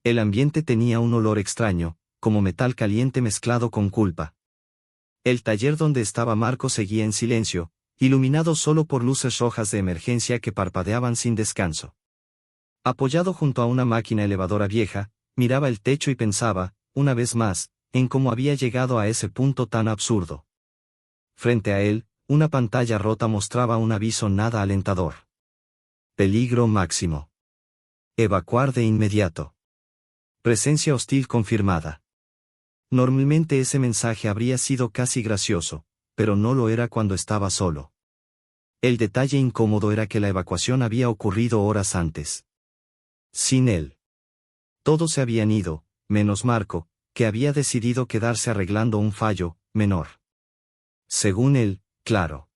El ambiente tenía un olor extraño, como metal caliente mezclado con culpa. El taller donde estaba Marco seguía en silencio, iluminado solo por luces rojas de emergencia que parpadeaban sin descanso. Apoyado junto a una máquina elevadora vieja, miraba el techo y pensaba, una vez más, en cómo había llegado a ese punto tan absurdo. Frente a él, una pantalla rota mostraba un aviso nada alentador. Peligro máximo. Evacuar de inmediato. Presencia hostil confirmada. Normalmente ese mensaje habría sido casi gracioso, pero no lo era cuando estaba solo. El detalle incómodo era que la evacuación había ocurrido horas antes. Sin él. Todos se habían ido, menos Marco, que había decidido quedarse arreglando un fallo menor. Según él, claro.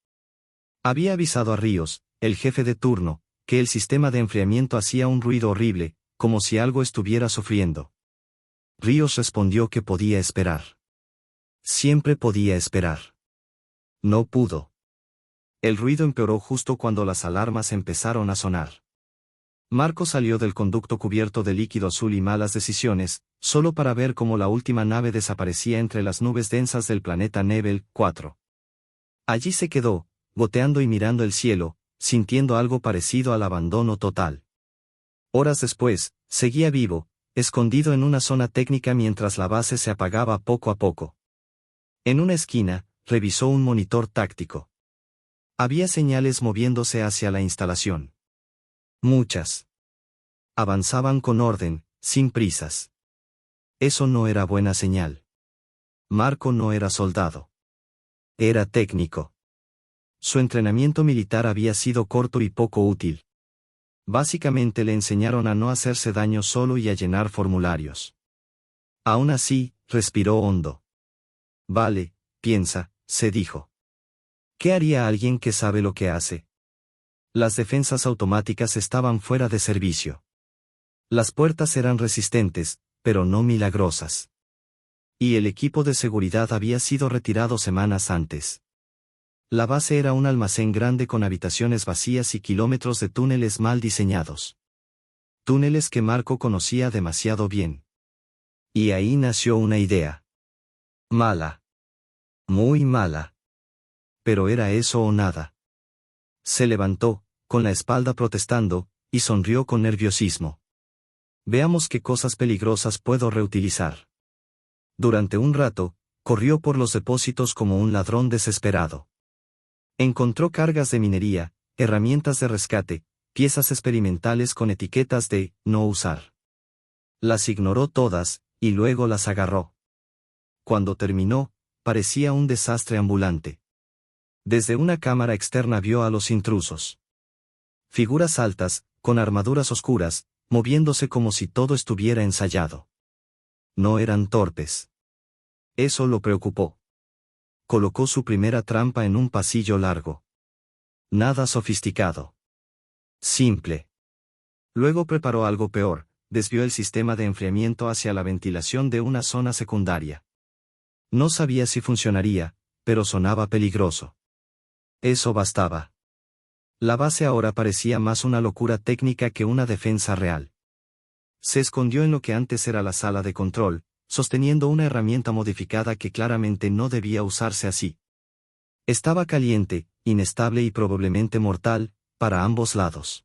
Había avisado a Ríos, el jefe de turno, que el sistema de enfriamiento hacía un ruido horrible, como si algo estuviera sufriendo. Ríos respondió que podía esperar. Siempre podía esperar. No pudo. El ruido empeoró justo cuando las alarmas empezaron a sonar. Marco salió del conducto cubierto de líquido azul y malas decisiones, solo para ver cómo la última nave desaparecía entre las nubes densas del planeta Nebel 4. Allí se quedó, goteando y mirando el cielo, sintiendo algo parecido al abandono total. Horas después, seguía vivo, escondido en una zona técnica mientras la base se apagaba poco a poco. En una esquina, revisó un monitor táctico. Había señales moviéndose hacia la instalación. Muchas. Avanzaban con orden, sin prisas. Eso no era buena señal. Marco no era soldado. Era técnico. Su entrenamiento militar había sido corto y poco útil. Básicamente le enseñaron a no hacerse daño solo y a llenar formularios. Aún así, respiró hondo. Vale, piensa, se dijo. ¿Qué haría alguien que sabe lo que hace? Las defensas automáticas estaban fuera de servicio. Las puertas eran resistentes, pero no milagrosas. Y el equipo de seguridad había sido retirado semanas antes. La base era un almacén grande con habitaciones vacías y kilómetros de túneles mal diseñados. Túneles que Marco conocía demasiado bien. Y ahí nació una idea. Mala. Muy mala. Pero era eso o nada. Se levantó, con la espalda protestando, y sonrió con nerviosismo. Veamos qué cosas peligrosas puedo reutilizar. Durante un rato, corrió por los depósitos como un ladrón desesperado. Encontró cargas de minería, herramientas de rescate, piezas experimentales con etiquetas de no usar. Las ignoró todas, y luego las agarró. Cuando terminó, parecía un desastre ambulante. Desde una cámara externa vio a los intrusos. Figuras altas, con armaduras oscuras, moviéndose como si todo estuviera ensayado. No eran torpes. Eso lo preocupó. Colocó su primera trampa en un pasillo largo. Nada sofisticado. Simple. Luego preparó algo peor, desvió el sistema de enfriamiento hacia la ventilación de una zona secundaria. No sabía si funcionaría, pero sonaba peligroso. Eso bastaba. La base ahora parecía más una locura técnica que una defensa real. Se escondió en lo que antes era la sala de control, sosteniendo una herramienta modificada que claramente no debía usarse así. Estaba caliente, inestable y probablemente mortal, para ambos lados.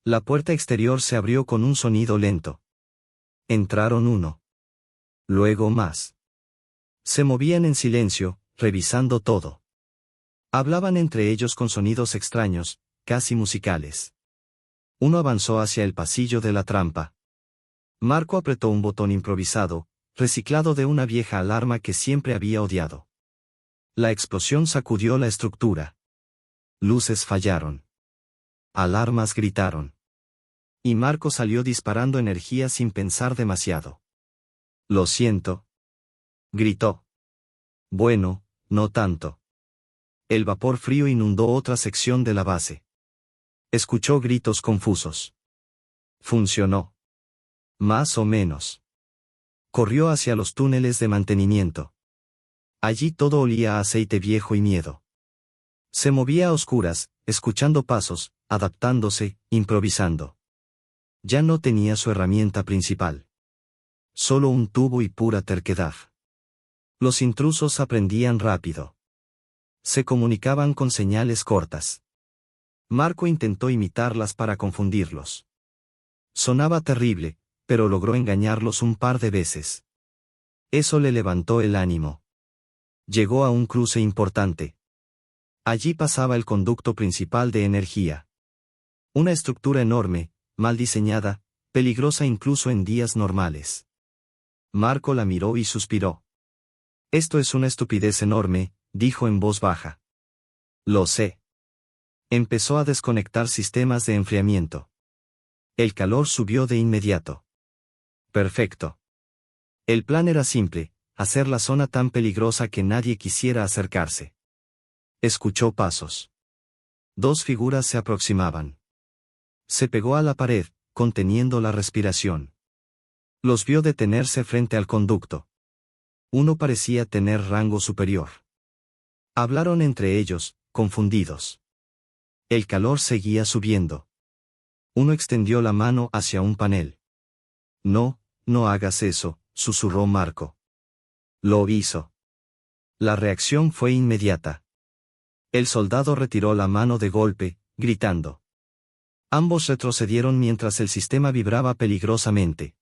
La puerta exterior se abrió con un sonido lento. Entraron uno. Luego más. Se movían en silencio, revisando todo. Hablaban entre ellos con sonidos extraños, casi musicales. Uno avanzó hacia el pasillo de la trampa. Marco apretó un botón improvisado, reciclado de una vieja alarma que siempre había odiado. La explosión sacudió la estructura. Luces fallaron. Alarmas gritaron. Y Marco salió disparando energía sin pensar demasiado. Lo siento. Gritó. Bueno, no tanto. El vapor frío inundó otra sección de la base. Escuchó gritos confusos. Funcionó. Más o menos. Corrió hacia los túneles de mantenimiento. Allí todo olía a aceite viejo y miedo. Se movía a oscuras, escuchando pasos, adaptándose, improvisando. Ya no tenía su herramienta principal. Solo un tubo y pura terquedad. Los intrusos aprendían rápido. Se comunicaban con señales cortas. Marco intentó imitarlas para confundirlos. Sonaba terrible, pero logró engañarlos un par de veces. Eso le levantó el ánimo. Llegó a un cruce importante. Allí pasaba el conducto principal de energía. Una estructura enorme, mal diseñada, peligrosa incluso en días normales. Marco la miró y suspiró. Esto es una estupidez enorme, dijo en voz baja. Lo sé. Empezó a desconectar sistemas de enfriamiento. El calor subió de inmediato. Perfecto. El plan era simple, hacer la zona tan peligrosa que nadie quisiera acercarse. Escuchó pasos. Dos figuras se aproximaban. Se pegó a la pared, conteniendo la respiración. Los vio detenerse frente al conducto. Uno parecía tener rango superior. Hablaron entre ellos, confundidos. El calor seguía subiendo. Uno extendió la mano hacia un panel. No, no hagas eso, susurró Marco. Lo hizo. La reacción fue inmediata. El soldado retiró la mano de golpe, gritando. Ambos retrocedieron mientras el sistema vibraba peligrosamente.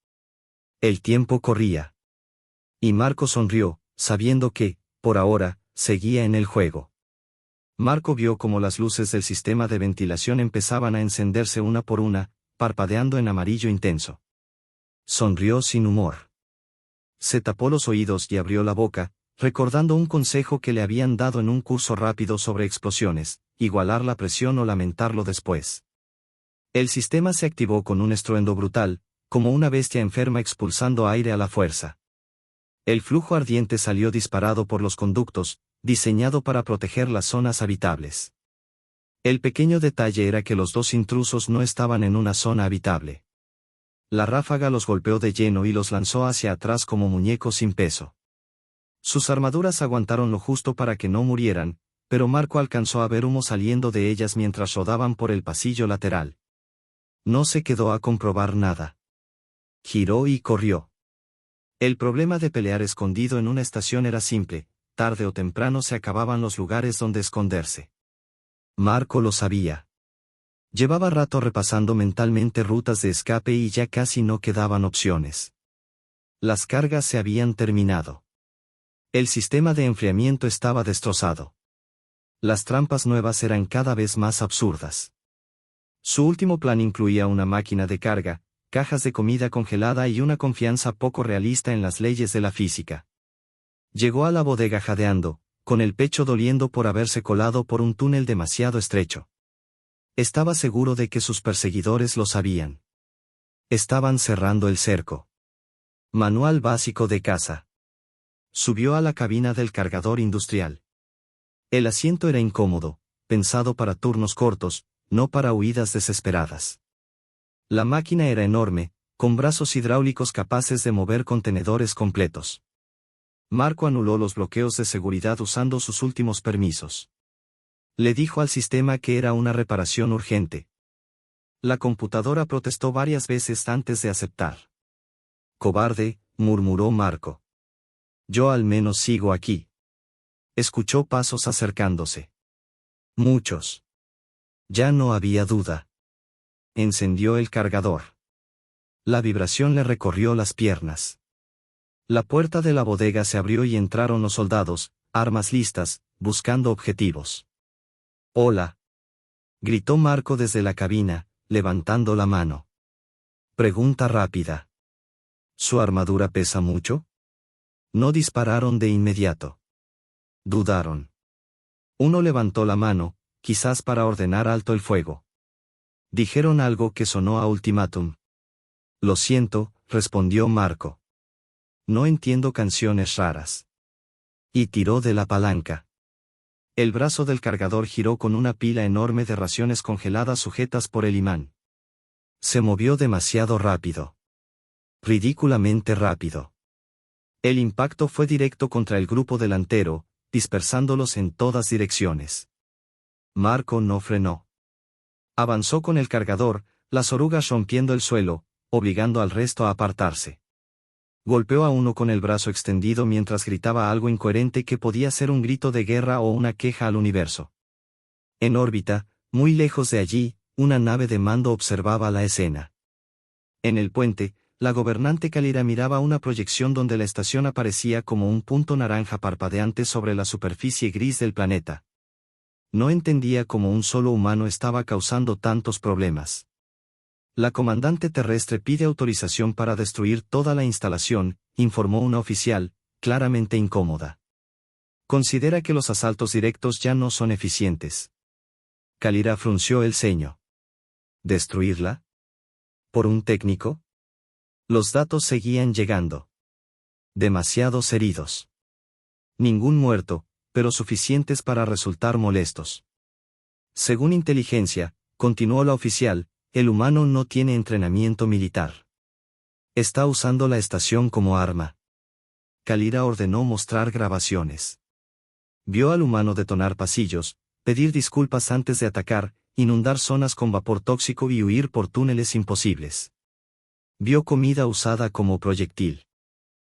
El tiempo corría. Y Marco sonrió, sabiendo que, por ahora, seguía en el juego. Marco vio cómo las luces del sistema de ventilación empezaban a encenderse una por una, parpadeando en amarillo intenso. Sonrió sin humor. Se tapó los oídos y abrió la boca, recordando un consejo que le habían dado en un curso rápido sobre explosiones: igualar la presión o lamentarlo después. El sistema se activó con un estruendo brutal, como una bestia enferma expulsando aire a la fuerza. El flujo ardiente salió disparado por los conductos, diseñado para proteger las zonas habitables. El pequeño detalle era que los dos intrusos no estaban en una zona habitable. La ráfaga los golpeó de lleno y los lanzó hacia atrás como muñecos sin peso. Sus armaduras aguantaron lo justo para que no murieran, pero Marco alcanzó a ver humo saliendo de ellas mientras rodaban por el pasillo lateral. No se quedó a comprobar nada. Giró y corrió. El problema de pelear escondido en una estación era simple: tarde o temprano se acababan los lugares donde esconderse. Marco lo sabía. Llevaba rato repasando mentalmente rutas de escape y ya casi no quedaban opciones. Las cargas se habían terminado. El sistema de enfriamiento estaba destrozado. Las trampas nuevas eran cada vez más absurdas. Su último plan incluía una máquina de carga, cajas de comida congelada y una confianza poco realista en las leyes de la física. Llegó a la bodega jadeando, con el pecho doliendo por haberse colado por un túnel demasiado estrecho. Estaba seguro de que sus perseguidores lo sabían. Estaban cerrando el cerco. Manual básico de caza. Subió a la cabina del cargador industrial. El asiento era incómodo, pensado para turnos cortos, no para huidas desesperadas. La máquina era enorme, con brazos hidráulicos capaces de mover contenedores completos. Marco anuló los bloqueos de seguridad usando sus últimos permisos. Le dijo al sistema que era una reparación urgente. La computadora protestó varias veces antes de aceptar. Cobarde, murmuró Marco. Yo al menos sigo aquí. Escuchó pasos acercándose. Muchos. Ya no había duda. Encendió el cargador. La vibración le recorrió las piernas. La puerta de la bodega se abrió y entraron los soldados, armas listas, buscando objetivos. Hola. Gritó Marco desde la cabina, levantando la mano. Pregunta rápida. ¿Su armadura pesa mucho? No dispararon de inmediato. Dudaron. Uno levantó la mano, quizás para ordenar alto el fuego. Dijeron algo que sonó a ultimátum. Lo siento, respondió Marco. No entiendo canciones raras. Y tiró de la palanca. El brazo del cargador giró con una pila enorme de raciones congeladas sujetas por el imán. Se movió demasiado rápido. Ridículamente rápido. El impacto fue directo contra el grupo delantero, dispersándolos en todas direcciones. Marco no frenó. Avanzó con el cargador, las orugas rompiendo el suelo, obligando al resto a apartarse. Golpeó a uno con el brazo extendido mientras gritaba algo incoherente que podía ser un grito de guerra o una queja al universo. En órbita, muy lejos de allí, una nave de mando observaba la escena. En el puente, la gobernante Kalira miraba una proyección donde la estación aparecía como un punto naranja parpadeante sobre la superficie gris del planeta. No entendía cómo un solo humano estaba causando tantos problemas. La comandante terrestre pide autorización para destruir toda la instalación, informó una oficial, claramente incómoda. Considera que los asaltos directos ya no son eficientes. Kalira frunció el ceño. ¿Destruirla? ¿Por un técnico? Los datos seguían llegando. Demasiados heridos. Ningún muerto, pero suficientes para resultar molestos. Según inteligencia, continuó la oficial, el humano no tiene entrenamiento militar. Está usando la estación como arma. Kalira ordenó mostrar grabaciones. Vio al humano detonar pasillos, pedir disculpas antes de atacar, inundar zonas con vapor tóxico y huir por túneles imposibles. Vio comida usada como proyectil.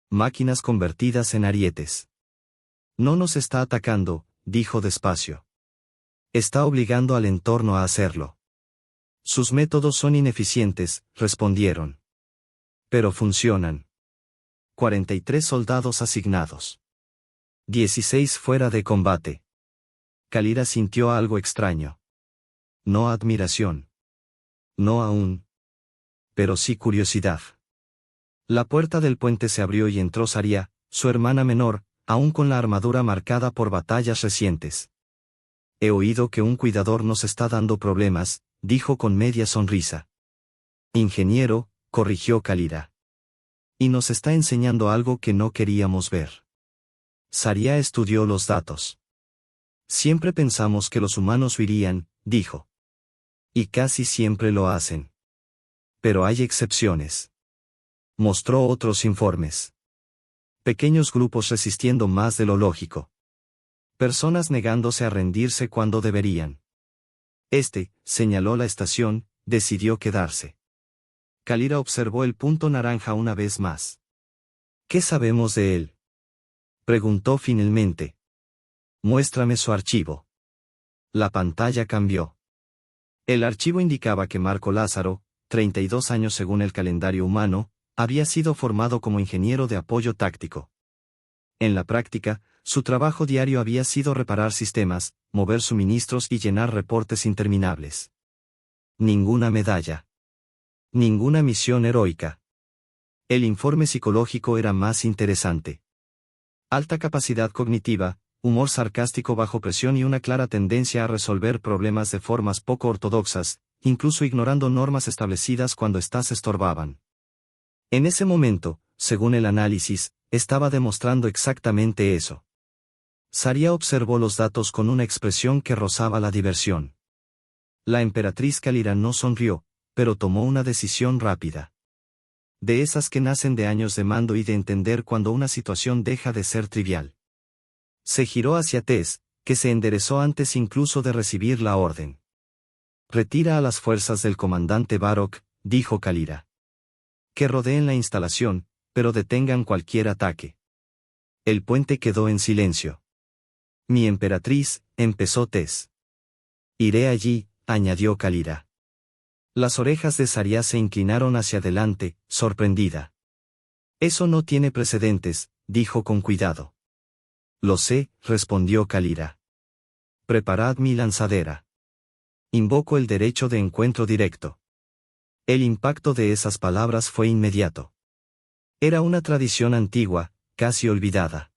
Máquinas convertidas en arietes. No nos está atacando, dijo despacio. Está obligando al entorno a hacerlo. Sus métodos son ineficientes, respondieron. Pero funcionan. 43 soldados asignados. 16 fuera de combate. Kalira sintió algo extraño. No admiración. No aún. Pero sí curiosidad. La puerta del puente se abrió y entró Saria, su hermana menor, aún con la armadura marcada por batallas recientes. He oído que un cuidador nos está dando problemas, dijo con media sonrisa. Ingeniero, corrigió Kalira. Y nos está enseñando algo que no queríamos ver. Saria estudió los datos. Siempre pensamos que los humanos huirían, dijo. Y casi siempre lo hacen. Pero hay excepciones. Mostró otros informes. Pequeños grupos resistiendo más de lo lógico. Personas negándose a rendirse cuando deberían. Señaló la estación, decidió quedarse. Kalira observó el punto naranja una vez más. ¿Qué sabemos de él? Preguntó finalmente. Muéstrame su archivo. La pantalla cambió. El archivo indicaba que Marco Lázaro, 32 años según el calendario humano, había sido formado como ingeniero de apoyo táctico. En la práctica, su trabajo diario había sido reparar sistemas, mover suministros y llenar reportes interminables. Ninguna medalla. Ninguna misión heroica. El informe psicológico era más interesante. Alta capacidad cognitiva, humor sarcástico bajo presión y una clara tendencia a resolver problemas de formas poco ortodoxas, incluso ignorando normas establecidas cuando éstas estorbaban. En ese momento, según el análisis, estaba demostrando exactamente eso. Saria observó los datos con una expresión que rozaba la diversión. La emperatriz Kalira no sonrió, pero tomó una decisión rápida. De esas que nacen de años de mando y de entender cuando una situación deja de ser trivial. Se giró hacia Tess, que se enderezó antes incluso de recibir la orden. Retira a las fuerzas del comandante Barok, dijo Kalira. Que rodeen la instalación, pero detengan cualquier ataque. El puente quedó en silencio. Mi emperatriz, empezó Tess. Iré allí, añadió Kalira. Las orejas de Saria se inclinaron hacia adelante, sorprendida. Eso no tiene precedentes, dijo con cuidado. Lo sé, respondió Kalira. Preparad mi lanzadera. Invoco el derecho de encuentro directo. El impacto de esas palabras fue inmediato. Era una tradición antigua, casi olvidada.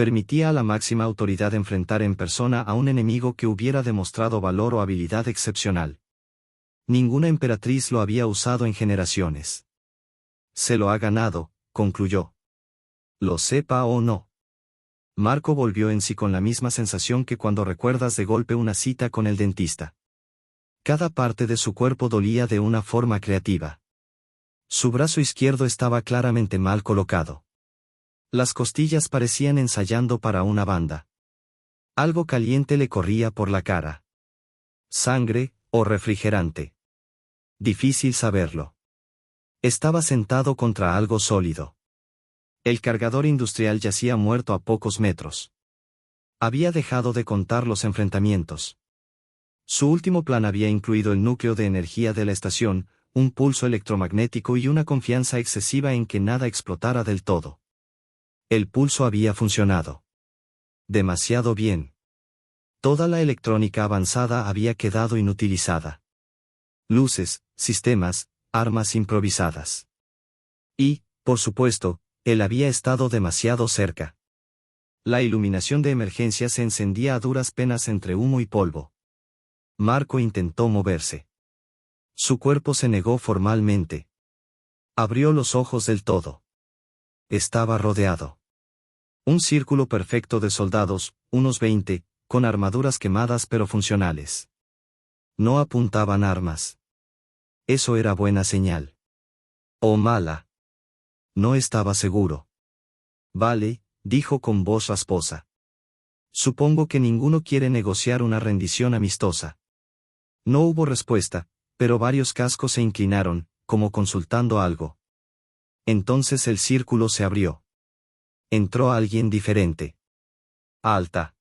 Permitía a la máxima autoridad enfrentar en persona a un enemigo que hubiera demostrado valor o habilidad excepcional. Ninguna emperatriz lo había usado en generaciones. Se lo ha ganado, concluyó. Lo sepa o no. Marco volvió en sí con la misma sensación que cuando recuerdas de golpe una cita con el dentista. Cada parte de su cuerpo dolía de una forma creativa. Su brazo izquierdo estaba claramente mal colocado. Las costillas parecían ensayando para una banda. Algo caliente le corría por la cara. ¿Sangre, o refrigerante? Difícil saberlo. Estaba sentado contra algo sólido. El cargador industrial yacía muerto a pocos metros. Había dejado de contar los enfrentamientos. Su último plan había incluido el núcleo de energía de la estación, un pulso electromagnético y una confianza excesiva en que nada explotara del todo. El pulso había funcionado. Demasiado bien. Toda la electrónica avanzada había quedado inutilizada. Luces, sistemas, armas improvisadas. Y, por supuesto, él había estado demasiado cerca. La iluminación de emergencia se encendía a duras penas entre humo y polvo. Marco intentó moverse. Su cuerpo se negó formalmente. Abrió los ojos del todo. Estaba rodeado. Un círculo perfecto de soldados, unos 20, con armaduras quemadas pero funcionales. No apuntaban armas. Eso era buena señal. ¿O mala? No estaba seguro. Vale, dijo con voz rasposa. Supongo que ninguno quiere negociar una rendición amistosa. No hubo respuesta, pero varios cascos se inclinaron, como consultando algo. Entonces el círculo se abrió. Entró alguien diferente. Alta.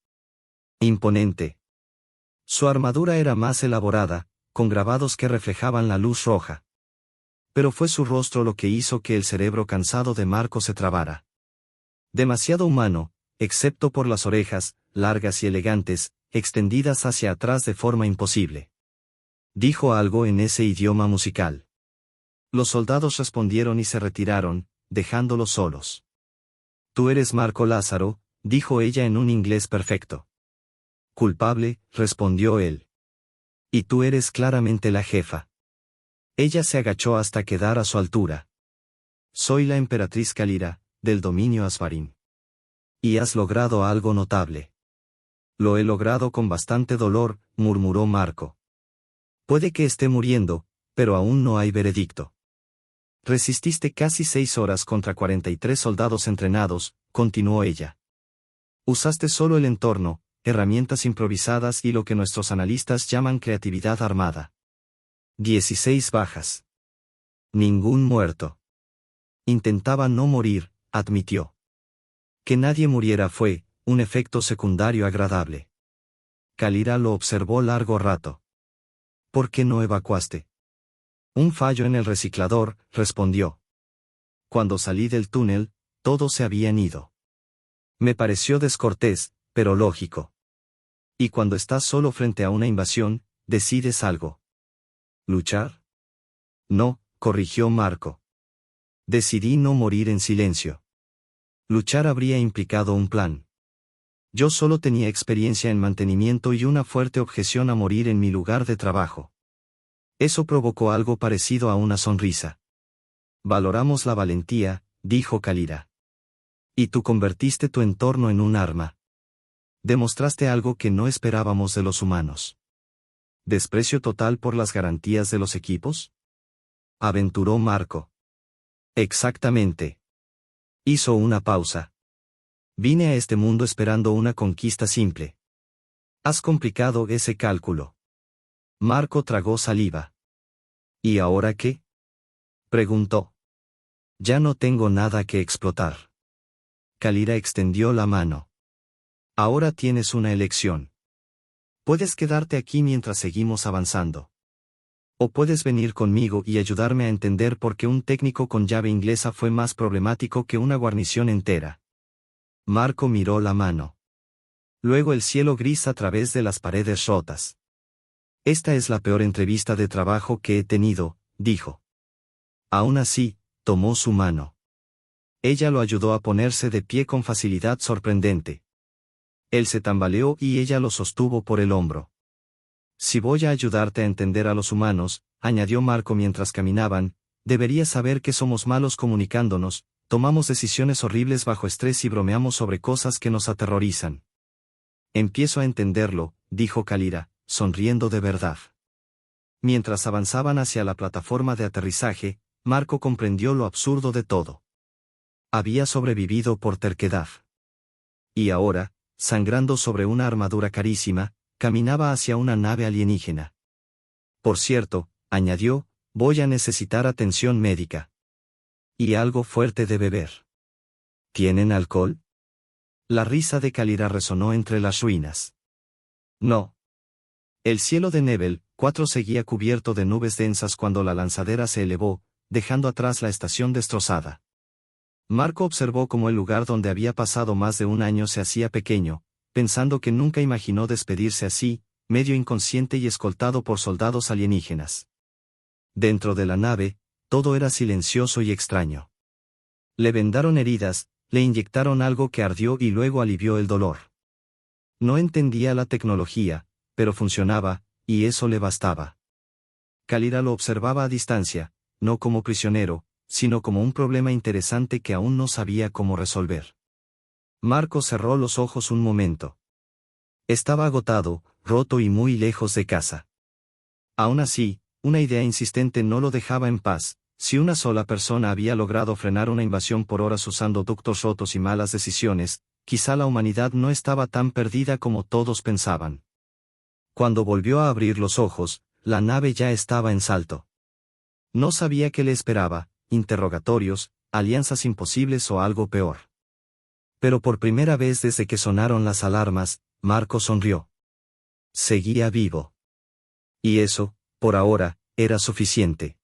Imponente. Su armadura era más elaborada, con grabados que reflejaban la luz roja. Pero fue su rostro lo que hizo que el cerebro cansado de Marco se trabara. Demasiado humano, excepto por las orejas, largas y elegantes, extendidas hacia atrás de forma imposible. Dijo algo en ese idioma musical. Los soldados respondieron y se retiraron, dejándolos solos. Tú eres Marco Lázaro, dijo ella en un inglés perfecto. Culpable, respondió él. Y tú eres claramente la jefa. Ella se agachó hasta quedar a su altura. Soy la emperatriz Kalira, del dominio Asfarim. Y has logrado algo notable. Lo he logrado con bastante dolor, murmuró Marco. Puede que esté muriendo, pero aún no hay veredicto. Resististe casi 6 horas contra 43 soldados entrenados, continuó ella. Usaste solo el entorno, herramientas improvisadas y lo que nuestros analistas llaman creatividad armada. 16 bajas. Ningún muerto. Intentaba no morir, admitió. Que nadie muriera fue un efecto secundario agradable. Kalira lo observó largo rato. ¿Por qué no evacuaste? Un fallo en el reciclador, respondió. Cuando salí del túnel, todos se habían ido. Me pareció descortés, pero lógico. Y cuando estás solo frente a una invasión, decides algo. ¿Luchar? No, corrigió Marco. Decidí no morir en silencio. Luchar habría implicado un plan. Yo solo tenía experiencia en mantenimiento y una fuerte objeción a morir en mi lugar de trabajo. Eso provocó algo parecido a una sonrisa. Valoramos la valentía, dijo Kalira. Y tú convertiste tu entorno en un arma. Demostraste algo que no esperábamos de los humanos. ¿Desprecio total por las garantías de los equipos? Aventuró Marco. Exactamente. Hizo una pausa. Vine a este mundo esperando una conquista simple. Has complicado ese cálculo. Marco tragó saliva. ¿Y ahora qué? Preguntó. Ya no tengo nada que explotar. Kalira extendió la mano. Ahora tienes una elección. Puedes quedarte aquí mientras seguimos avanzando. O puedes venir conmigo y ayudarme a entender por qué un técnico con llave inglesa fue más problemático que una guarnición entera. Marco miró la mano. Luego el cielo gris a través de las paredes rotas. Esta es la peor entrevista de trabajo que he tenido, dijo. Aún así, tomó su mano. Ella lo ayudó a ponerse de pie con facilidad sorprendente. Él se tambaleó y ella lo sostuvo por el hombro. Si voy a ayudarte a entender a los humanos, añadió Marco mientras caminaban, deberías saber que somos malos comunicándonos, tomamos decisiones horribles bajo estrés y bromeamos sobre cosas que nos aterrorizan. Empiezo a entenderlo, dijo Kalira, sonriendo de verdad. Mientras avanzaban hacia la plataforma de aterrizaje, Marco comprendió lo absurdo de todo. Había sobrevivido por terquedad. Y ahora, sangrando sobre una armadura carísima, caminaba hacia una nave alienígena. Por cierto, añadió, Voy a necesitar atención médica. Y algo fuerte de beber. ¿Tienen alcohol? La risa de Kalira resonó entre las ruinas. No. El cielo de Nebel 4 seguía cubierto de nubes densas cuando la lanzadera se elevó, dejando atrás la estación destrozada. Marco observó cómo el lugar donde había pasado más de un año se hacía pequeño, pensando que nunca imaginó despedirse así, medio inconsciente y escoltado por soldados alienígenas. Dentro de la nave, todo era silencioso y extraño. Le vendaron heridas, le inyectaron algo que ardió y luego alivió el dolor. No entendía la tecnología, pero funcionaba, y eso le bastaba. Kalira lo observaba a distancia, no como prisionero, sino como un problema interesante que aún no sabía cómo resolver. Marco cerró los ojos un momento. Estaba agotado, roto y muy lejos de casa. Aún así, una idea insistente no lo dejaba en paz. Si una sola persona había logrado frenar una invasión por horas usando ductos rotos y malas decisiones, quizá la humanidad no estaba tan perdida como todos pensaban. Cuando volvió a abrir los ojos, la nave ya estaba en salto. No sabía qué le esperaba, interrogatorios, alianzas imposibles o algo peor. Pero por primera vez desde que sonaron las alarmas, Marco sonrió. Seguía vivo. Y eso, por ahora, era suficiente.